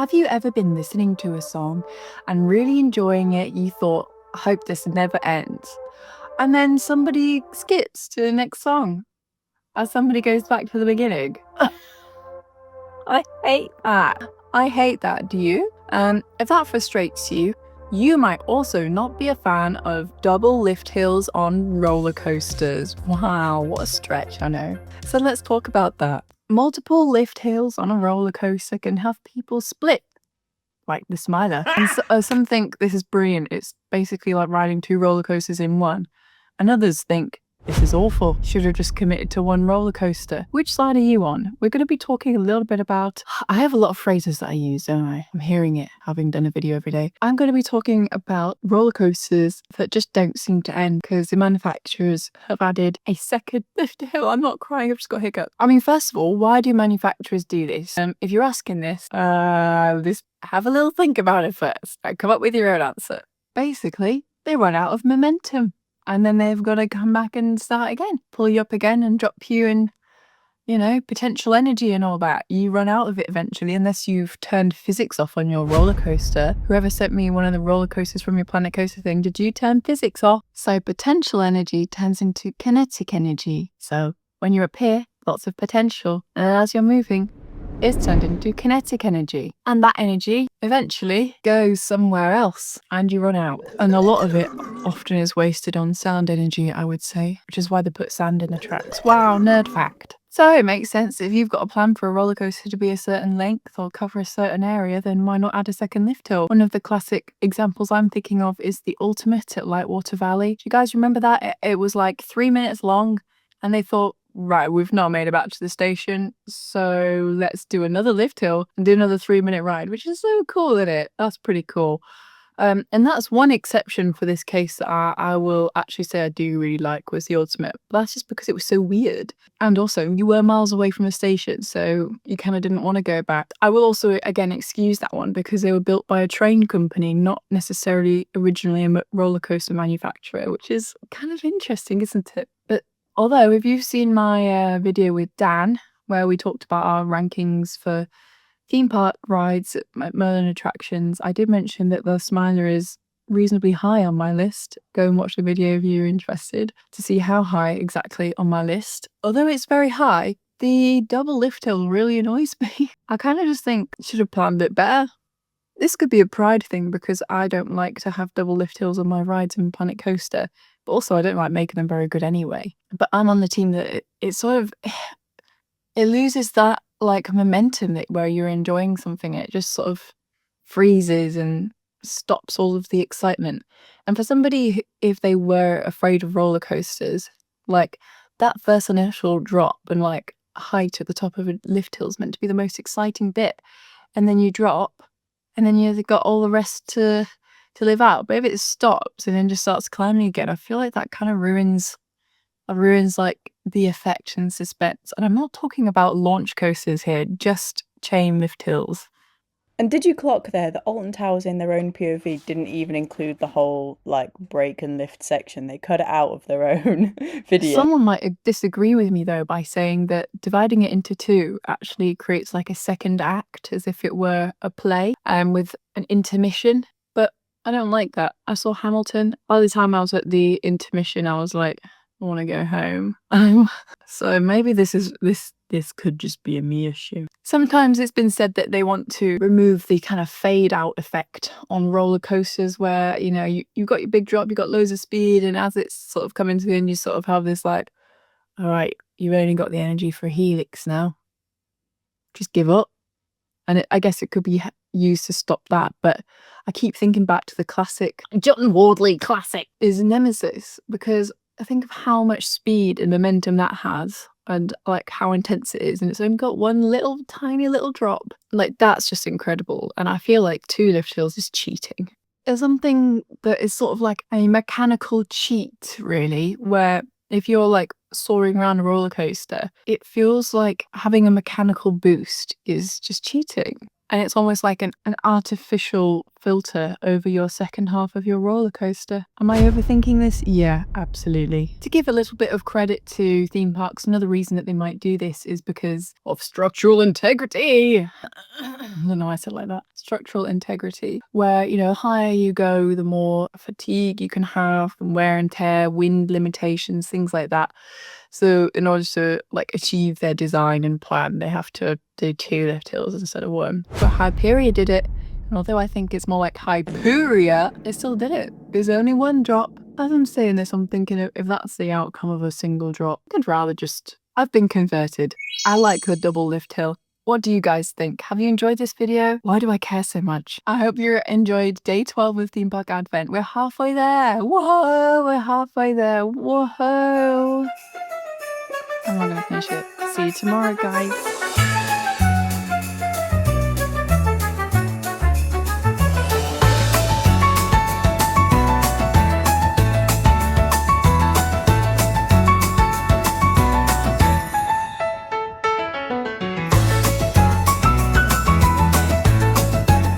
Have you ever been listening to a song and really enjoying it? You thought, I hope this never ends. And then somebody skips to the next song as somebody goes back to the beginning. I hate that. I hate that. Do you? If that frustrates you, you might also not be a fan of double Lifthills on roller coasters. Wow, what a stretch, I know. So let's talk about that. Multiple Lifthills on a roller coaster can have people split, like the Smiler. And some think this is brilliant. It's basically like riding two roller coasters in one. And others think this is awful. Should have just committed to one roller coaster. Which side are you on? We're going to be talking a little bit about... I have a lot of phrases that I use, don't I? I'm hearing it, having done a video every day. I'm going to be talking about roller coasters that just don't seem to end because the manufacturers have added a second lift hill. I'm not crying, I've just got a hiccup. I mean, first of all, why do manufacturers do this? If you're asking this, have a little think about it first and come up with your own answer. Basically, they run out of momentum. And then they've got to come back and start again, pull you up again and drop you in, potential energy and all that. You run out of it eventually unless you've turned physics off on your roller coaster. Whoever sent me one of the roller coasters from your Planet Coaster thing, did you turn physics off? So potential energy turns into kinetic energy. So when you're up here, lots of potential. And as you're moving, it's turned into kinetic energy. And that energy eventually goes somewhere else and you run out. And a lot of it often is wasted on sound energy, I would say, which is why they put sand in the tracks. Wow, nerd fact. So it makes sense if you've got a plan for a roller coaster to be a certain length or cover a certain area, then why not add a second lift hill? One of the classic examples I'm thinking of is the Ultimate at Lightwater Valley. Do you guys remember that? It was like 3 minutes long and they thought, right, we've not made it back to the station, so let's do another lift hill and do another 3-minute ride, which is so cool, isn't it? That's pretty cool. And that's one exception for this case that I will actually say I do really like was the Ultimate. But that's just because it was so weird. And also, you were miles away from the station, so you kind of didn't want to go back. I will also, again, excuse that one because they were built by a train company, not necessarily originally a roller coaster manufacturer, which is kind of interesting, isn't it? But although, if you've seen my video with Dan, where we talked about our rankings for theme park rides at Merlin attractions, I did mention that the Smiler is reasonably high on my list. Go and watch the video if you're interested to see how high exactly on my list. Although it's very high, the double lift hill really annoys me. I kind of just think I should have planned it better. This could be a pride thing because I don't like to have double lift hills on my rides in Planet Coaster. But also, I don't like making them very good anyway. But I'm on the team that it sort of... it loses that, like, momentum where you're enjoying something. It just sort of freezes and stops all of the excitement. And for somebody, if they were afraid of roller coasters, like, that first initial drop and, like, height at the top of a lift hill is meant to be the most exciting bit. And then you drop, and then you've got all the rest to live out. But if it stops and then just starts climbing again, I feel like that kind of ruins like the effect and suspense. And I'm not talking about launch coasters here, just chain lift hills. And did you clock there that Alton Towers in their own POV didn't even include the whole like break and lift section? They cut it out of their own video. Someone might disagree with me though by saying that dividing it into two actually creates like a second act, as if it were a play, with an intermission. But I don't like that. I saw Hamilton. By the time I was at the intermission, I was like, I want to go home. So maybe this could just be a me issue. Sometimes it's been said that they want to remove the kind of fade out effect on roller coasters where, you've got your big drop, you've got loads of speed, and as it's sort of coming to the end, you sort of have this like, all right, you've only got the energy for a helix now. Just give up. And I guess it could be used to stop that, but I keep thinking back to the classic, John Wardley classic, is Nemesis, because I think of how much speed and momentum that has and like how intense it is, and it's only got one little tiny little drop. Like, that's just incredible. And I feel like 2 lift hills is cheating. There's something that is sort of like a mechanical cheat, really, where if you're like soaring around a roller coaster, it feels like having a mechanical boost is just cheating. And it's almost like an artificial filter over your second half of your roller coaster. Am I overthinking this? Yeah, absolutely. To give a little bit of credit to theme parks, another reason that they might do this is because of structural integrity. I don't know why I said it like that. Structural integrity, where, you know, the higher you go, the more fatigue you can have, and wear and tear, wind limitations, things like that. So in order to like achieve their design and plan, they have to do 2 lift hills instead of 1. But Hyperia did it. And although I think it's more like Hyperia, they still did it. There's only 1 drop. As I'm saying this, I'm thinking if that's the outcome of a single drop, I'd rather just... I've been converted. I like the double lift hill. What do you guys think? Have you enjoyed this video? Why do I care so much? I hope you enjoyed day 12 of Theme Park Advent. We're halfway there. Whoa, we're halfway there. Whoa. I'm not gonna finish it. See you tomorrow, guys.